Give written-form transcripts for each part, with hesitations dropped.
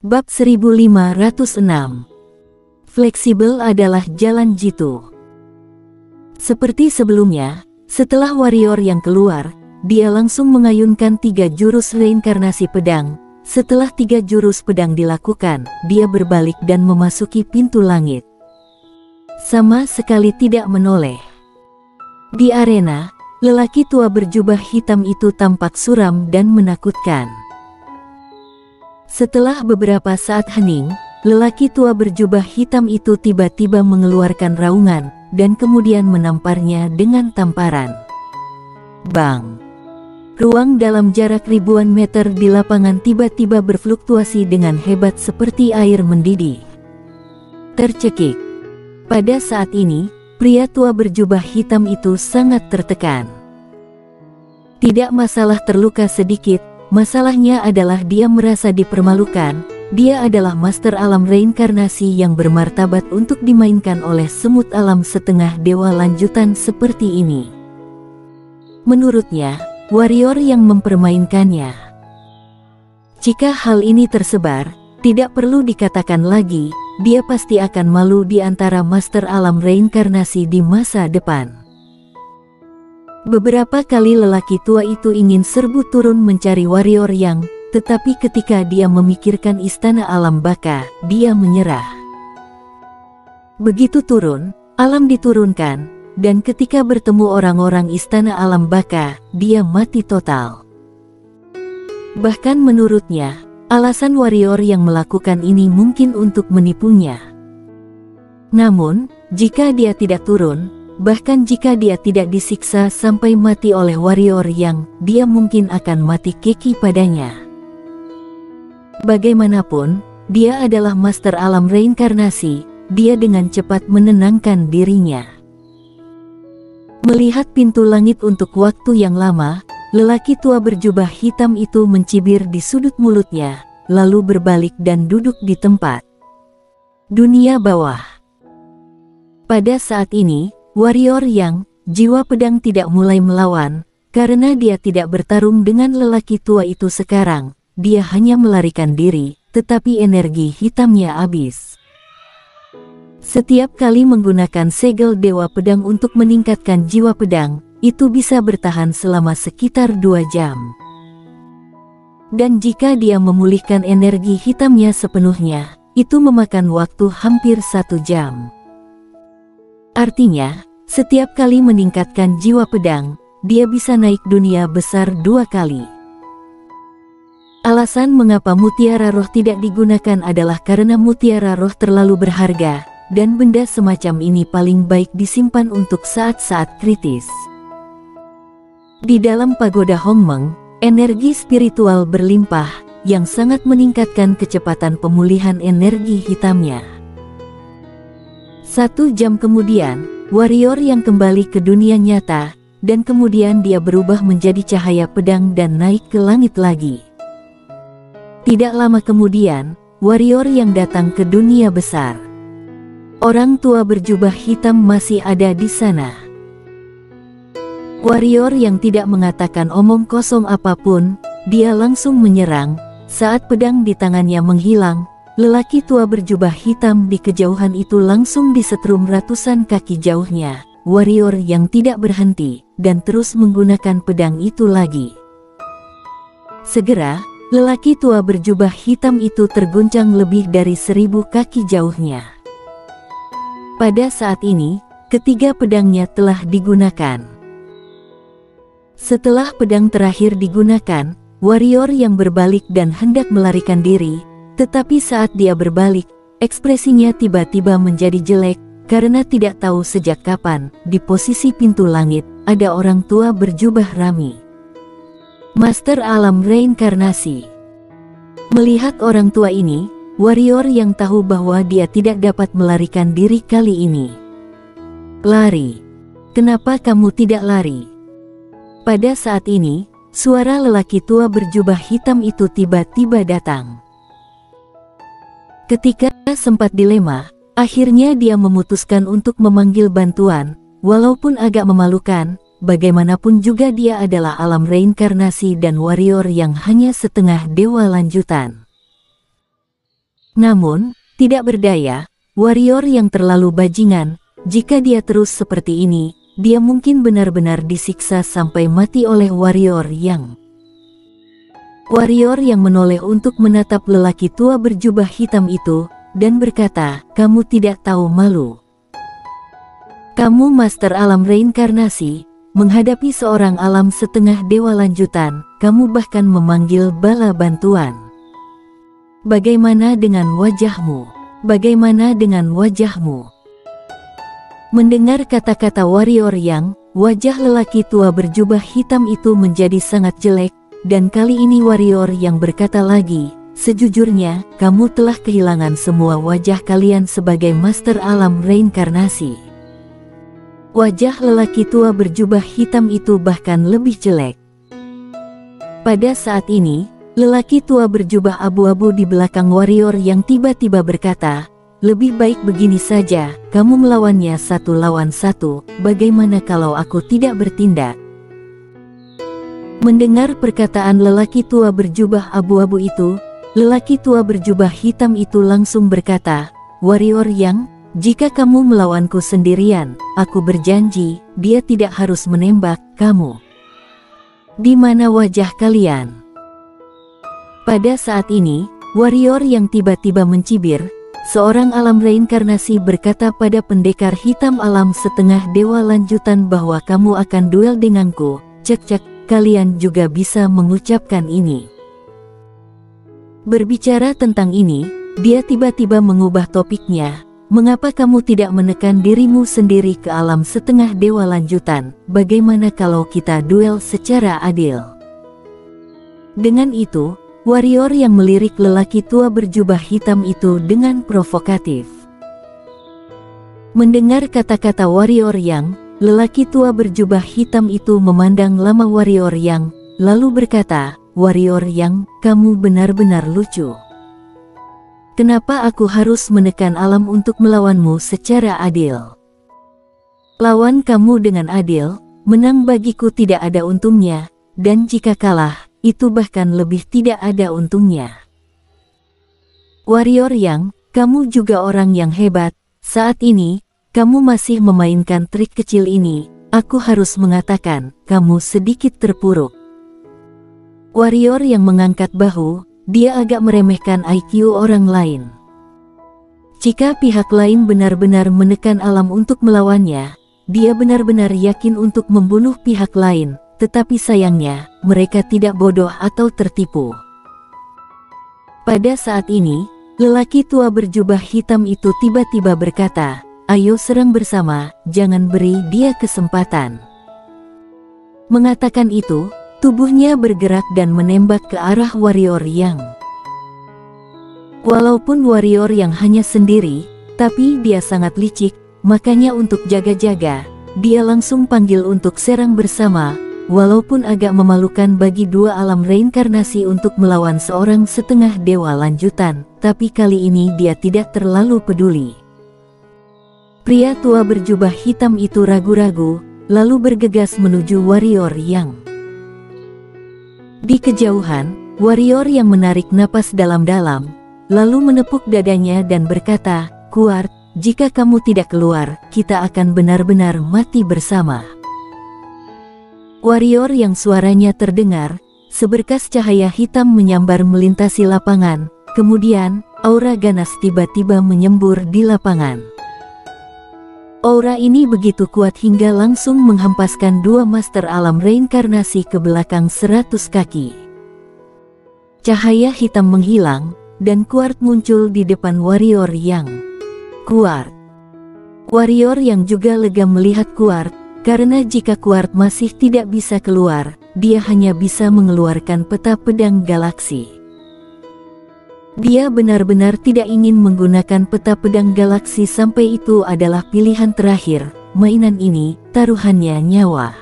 Bab 1506. Fleksibel adalah jalan jitu. Seperti sebelumnya, setelah warrior yang keluar, dia langsung mengayunkan 3 jurus reinkarnasi pedang. Setelah 3 jurus pedang dilakukan, dia berbalik dan memasuki pintu langit. Sama sekali tidak menoleh. Di arena, lelaki tua berjubah hitam itu tampak suram dan menakutkan. Setelah beberapa saat hening, lelaki tua berjubah hitam itu tiba-tiba mengeluarkan raungan, dan kemudian menamparnya dengan tamparan. Bang! Ruang dalam jarak ribuan meter di lapangan tiba-tiba berfluktuasi dengan hebat seperti air mendidih. Tercekik. Pada saat ini, pria tua berjubah hitam itu sangat tertekan. Tidak masalah terluka sedikit, masalahnya adalah dia merasa dipermalukan. Dia adalah master alam reinkarnasi yang bermartabat untuk dimainkan oleh semut alam setengah dewa lanjutan seperti ini. Menurutnya, warrior yang mempermainkannya. Jika hal ini tersebar, tidak perlu dikatakan lagi, dia pasti akan malu di antara master alam reinkarnasi di masa depan. Beberapa kali lelaki tua itu ingin serbu turun mencari warrior yang, tetapi ketika dia memikirkan istana alam baka, dia menyerah. Begitu turun, alam diturunkan, dan ketika bertemu orang-orang istana alam baka, dia mati total. Bahkan menurutnya, alasan warrior yang melakukan ini mungkin untuk menipunya. Namun, jika dia tidak turun, bahkan jika dia tidak disiksa sampai mati oleh warrior yang, dia mungkin akan mati keki padanya. Bagaimanapun, dia adalah master alam reinkarnasi, dia dengan cepat menenangkan dirinya. Melihat pintu langit untuk waktu yang lama, lelaki tua berjubah hitam itu mencibir di sudut mulutnya, lalu berbalik dan duduk di tempat. Dunia bawah. Pada saat ini, warrior yang, jiwa pedang tidak mulai melawan, karena dia tidak bertarung dengan lelaki tua itu sekarang, dia hanya melarikan diri, tetapi energi hitamnya habis. Setiap kali menggunakan segel dewa pedang untuk meningkatkan jiwa pedang, itu bisa bertahan selama sekitar 2 jam. Dan jika dia memulihkan energi hitamnya sepenuhnya, itu memakan waktu hampir 1 jam. Artinya, setiap kali meningkatkan jiwa pedang, dia bisa naik dunia besar 2 kali. Alasan mengapa mutiara roh tidak digunakan adalah karena mutiara roh terlalu berharga, dan benda semacam ini paling baik disimpan untuk saat-saat kritis. Di dalam pagoda Hongmeng, energi spiritual berlimpah, yang sangat meningkatkan kecepatan pemulihan energi hitamnya. 1 jam kemudian, warrior yang kembali ke dunia nyata, dan kemudian dia berubah menjadi cahaya pedang dan naik ke langit lagi. Tidak lama kemudian, warrior yang datang ke dunia besar. Orang tua berjubah hitam masih ada di sana. Warrior yang tidak mengatakan omong kosong apapun, dia langsung menyerang. Saat pedang di tangannya menghilang, lelaki tua berjubah hitam di kejauhan itu langsung disetrum ratusan kaki jauhnya. Warrior yang tidak berhenti, dan terus menggunakan pedang itu lagi. Segera, lelaki tua berjubah hitam itu terguncang lebih dari 1000 kaki jauhnya. Pada saat ini, ketiga pedangnya telah digunakan. Setelah pedang terakhir digunakan, warrior yang berbalik dan hendak melarikan diri, tetapi saat dia berbalik, ekspresinya tiba-tiba menjadi jelek, karena tidak tahu sejak kapan, di posisi pintu langit, ada orang tua berjubah rami. Master alam reinkarnasi. Melihat orang tua ini, warrior yang tahu bahwa dia tidak dapat melarikan diri kali ini. Lari. Kenapa kamu tidak lari? Pada saat ini, suara lelaki tua berjubah hitam itu tiba-tiba datang. Ketika sempat dilema, akhirnya dia memutuskan untuk memanggil bantuan, walaupun agak memalukan, bagaimanapun juga dia adalah alam reinkarnasi dan warrior yang hanya setengah dewa lanjutan. Namun, tidak berdaya, warrior yang terlalu bajingan, jika dia terus seperti ini, dia mungkin benar-benar disiksa sampai mati oleh warrior yang menoleh untuk menatap lelaki tua berjubah hitam itu, dan berkata, "Kamu tidak tahu malu. Kamu master alam reinkarnasi, menghadapi seorang alam setengah dewa lanjutan, kamu bahkan memanggil bala bantuan. Bagaimana dengan wajahmu? Bagaimana dengan wajahmu?" Mendengar kata-kata warrior yang, wajah lelaki tua berjubah hitam itu menjadi sangat jelek, dan kali ini warrior yang berkata lagi, "Sejujurnya, kamu telah kehilangan semua wajah kalian sebagai master alam reinkarnasi." Wajah lelaki tua berjubah hitam itu bahkan lebih jelek. Pada saat ini, lelaki tua berjubah abu-abu di belakang warrior yang tiba-tiba berkata, "Lebih baik begini saja, kamu melawannya 1 lawan 1, bagaimana kalau aku tidak bertindak?" Mendengar perkataan lelaki tua berjubah abu-abu itu, lelaki tua berjubah hitam itu langsung berkata, "Warrior yang, jika kamu melawanku sendirian, aku berjanji, dia tidak harus menembak kamu. Di mana wajah kalian?" Pada saat ini, warrior yang tiba-tiba mencibir, seorang alam reinkarnasi berkata pada pendekar hitam alam setengah dewa lanjutan bahwa kamu akan duel denganku. Cek, kalian juga bisa mengucapkan ini. Berbicara tentang ini, dia tiba-tiba mengubah topiknya. "Mengapa kamu tidak menekan dirimu sendiri ke alam setengah dewa lanjutan? Bagaimana kalau kita duel secara adil?" Dengan itu, warrior yang melirik lelaki tua berjubah hitam itu dengan provokatif. Mendengar kata-kata warrior yang, lelaki tua berjubah hitam itu memandang lama warrior yang, lalu berkata, "Warrior yang, kamu benar-benar lucu. Kenapa aku harus menekan alam untuk melawanmu secara adil? Lawan kamu dengan adil, menang bagiku tidak ada untungnya, dan jika kalah, itu bahkan lebih tidak ada untungnya. Warrior yang, kamu juga orang yang hebat, saat ini, kamu masih memainkan trik kecil ini, aku harus mengatakan, kamu sedikit terpuruk." Warrior yang mengangkat bahu, dia agak meremehkan IQ orang lain. Jika pihak lain benar-benar menekan alam untuk melawannya, dia benar-benar yakin untuk membunuh pihak lain, tetapi sayangnya, mereka tidak bodoh atau tertipu. Pada saat ini, lelaki tua berjubah hitam itu tiba-tiba berkata, "Ayo serang bersama, jangan beri dia kesempatan." Mengatakan itu, tubuhnya bergerak dan menembak ke arah warrior yang. Walaupun warrior yang hanya sendiri, tapi dia sangat licik, makanya untuk jaga-jaga, dia langsung panggil untuk serang bersama, walaupun agak memalukan bagi dua alam reinkarnasi untuk melawan seorang setengah dewa lanjutan, tapi kali ini dia tidak terlalu peduli. Pria tua berjubah hitam itu ragu-ragu, lalu bergegas menuju warrior yang. Di kejauhan, warrior yang menarik napas dalam-dalam, lalu menepuk dadanya dan berkata, "Kuat, jika kamu tidak keluar, kita akan benar-benar mati bersama." Warrior yang suaranya terdengar, seberkas cahaya hitam menyambar melintasi lapangan, kemudian, aura ganas tiba-tiba menyembur di lapangan. Aura ini begitu kuat hingga langsung menghempaskan dua master alam reinkarnasi ke belakang 100 kaki. Cahaya hitam menghilang, dan Kuart muncul di depan warrior yang. Kuart. Warrior yang juga lega melihat Kuart, karena jika Kuart masih tidak bisa keluar, dia hanya bisa mengeluarkan peta pedang galaksi. Dia benar-benar tidak ingin menggunakan peta pedang galaksi sampai itu adalah pilihan terakhir. Mainan ini, taruhannya nyawa.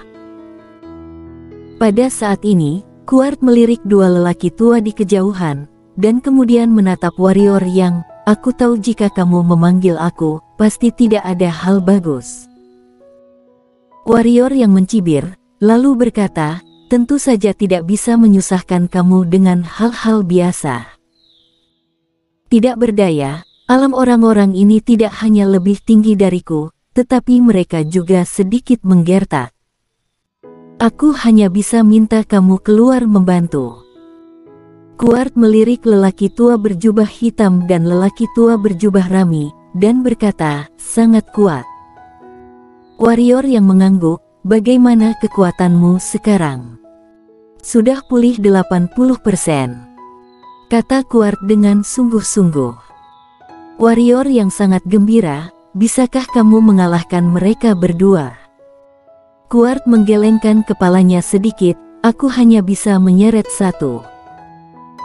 Pada saat ini, Kuart melirik dua lelaki tua di kejauhan, dan kemudian menatap warrior yang, "Aku tahu jika kamu memanggil aku, pasti tidak ada hal bagus." Warrior yang mencibir, lalu berkata, "Tentu saja tidak bisa menyusahkan kamu dengan hal-hal biasa. Tidak berdaya, alam orang-orang ini tidak hanya lebih tinggi dariku, tetapi mereka juga sedikit menggertak. Aku hanya bisa minta kamu keluar membantu. Kuart melirik lelaki tua berjubah hitam dan lelaki tua berjubah rami, dan berkata, sangat kuat. Warrior yang mengangguk, bagaimana kekuatanmu sekarang? Sudah pulih 80%. Kata Kuart dengan sungguh-sungguh. Warrior yang sangat gembira, bisakah kamu mengalahkan mereka berdua? Kuart menggelengkan kepalanya sedikit, aku hanya bisa menyeret satu.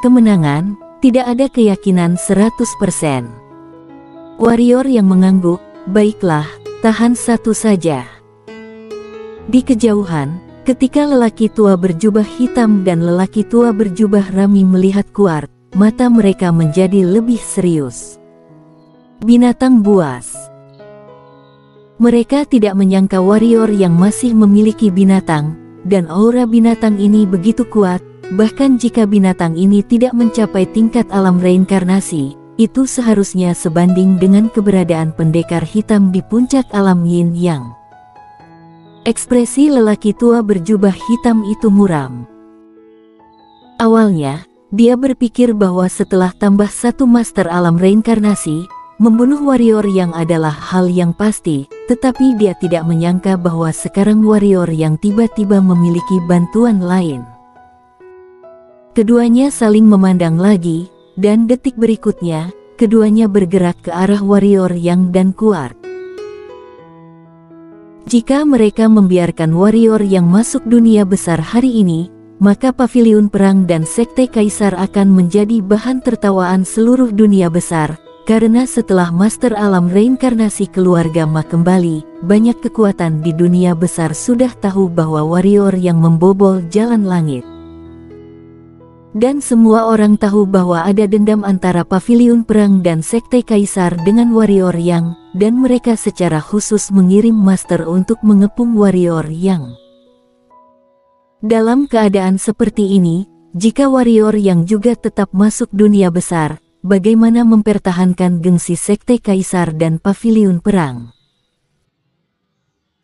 Kemenangan, tidak ada keyakinan 100%. Warrior yang mengangguk, baiklah, tahan satu saja. Di kejauhan, ketika lelaki tua berjubah hitam dan lelaki tua berjubah rami melihat Kuart, mata mereka menjadi lebih serius. Binatang buas. Mereka tidak menyangka warrior yang masih memiliki binatang, dan aura binatang ini begitu kuat, bahkan jika binatang ini tidak mencapai tingkat alam reinkarnasi, itu seharusnya sebanding dengan keberadaan pendekar hitam di puncak alam yin yang. Ekspresi lelaki tua berjubah hitam itu muram. Awalnya, dia berpikir bahwa setelah tambah satu master alam reinkarnasi, membunuh warrior yang adalah hal yang pasti, tetapi dia tidak menyangka bahwa sekarang warrior yang tiba-tiba memiliki bantuan lain. Keduanya saling memandang lagi, dan detik berikutnya, keduanya bergerak ke arah warrior yang dan Kuart. Jika mereka membiarkan warrior yang masuk dunia besar hari ini, maka paviliun perang dan sekte kaisar akan menjadi bahan tertawaan seluruh dunia besar, karena setelah master alam reinkarnasi keluarga Ma kembali, banyak kekuatan di dunia besar sudah tahu bahwa warrior yang membobol jalan langit. Dan semua orang tahu bahwa ada dendam antara paviliun perang dan sekte kaisar dengan warrior yang, dan mereka secara khusus mengirim master untuk mengepung warrior yang. Dalam keadaan seperti ini, jika warrior yang juga tetap masuk dunia besar, bagaimana mempertahankan gengsi sekte kaisar dan paviliun perang?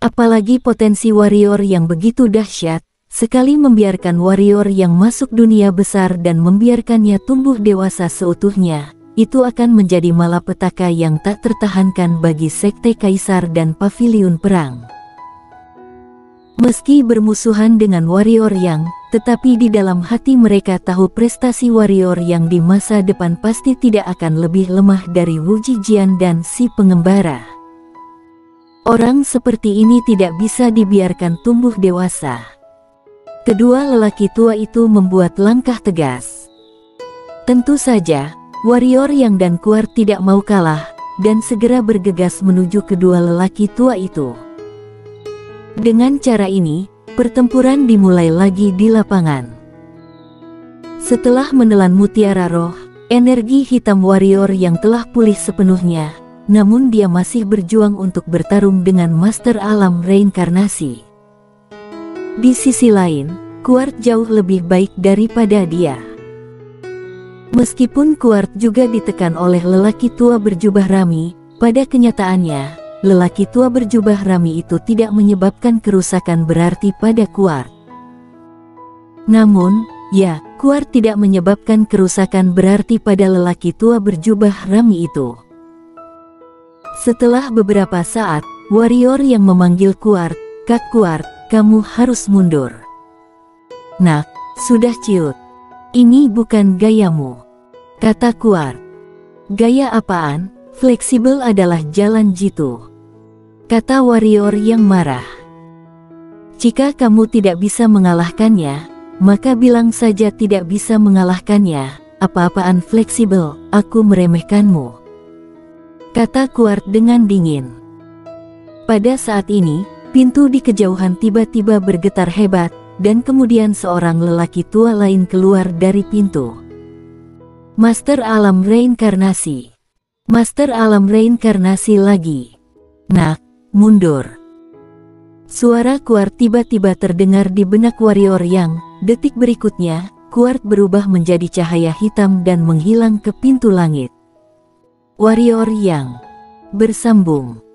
Apalagi potensi warrior yang begitu dahsyat, sekali membiarkan warrior yang masuk dunia besar dan membiarkannya tumbuh dewasa seutuhnya, itu akan menjadi malapetaka yang tak tertahankan bagi sekte kaisar dan paviliun perang. Meski bermusuhan dengan warrior yang, tetapi di dalam hati mereka tahu prestasi warrior yang di masa depan pasti tidak akan lebih lemah dari Wu Jijian dan si pengembara. Orang seperti ini tidak bisa dibiarkan tumbuh dewasa. Kedua lelaki tua itu membuat langkah tegas. Tentu saja, warrior yang dan Kuart tidak mau kalah, dan segera bergegas menuju kedua lelaki tua itu. Dengan cara ini, pertempuran dimulai lagi di lapangan. Setelah menelan mutiara roh, energi hitam warrior yang telah pulih sepenuhnya, namun dia masih berjuang untuk bertarung dengan master alam reinkarnasi. Di sisi lain, Kuart jauh lebih baik daripada dia. Meskipun Kuart juga ditekan oleh lelaki tua berjubah rami, pada kenyataannya, lelaki tua berjubah rami itu tidak menyebabkan kerusakan berarti pada Kuart. Namun, ya, Kuart tidak menyebabkan kerusakan berarti pada lelaki tua berjubah rami itu. Setelah beberapa saat, warrior yang memanggil Kuart, "Kak Kuart, kamu harus mundur." "Nak, sudah ciut. Ini bukan gayamu," kata Kuart. "Gaya apaan? Fleksibel adalah jalan jitu," kata warrior yang marah. "Jika kamu tidak bisa mengalahkannya, maka bilang saja tidak bisa mengalahkannya. Apa-apaan fleksibel, aku meremehkanmu," kata Kuart dengan dingin. Pada saat ini, pintu di kejauhan tiba-tiba bergetar hebat, dan kemudian seorang lelaki tua lain keluar dari pintu. Master alam reinkarnasi. Master alam reinkarnasi lagi. "Nak, mundur." Suara Kuart tiba-tiba terdengar di benak warrior yang, detik berikutnya, Kuart berubah menjadi cahaya hitam dan menghilang ke pintu langit. Warrior yang bersambung.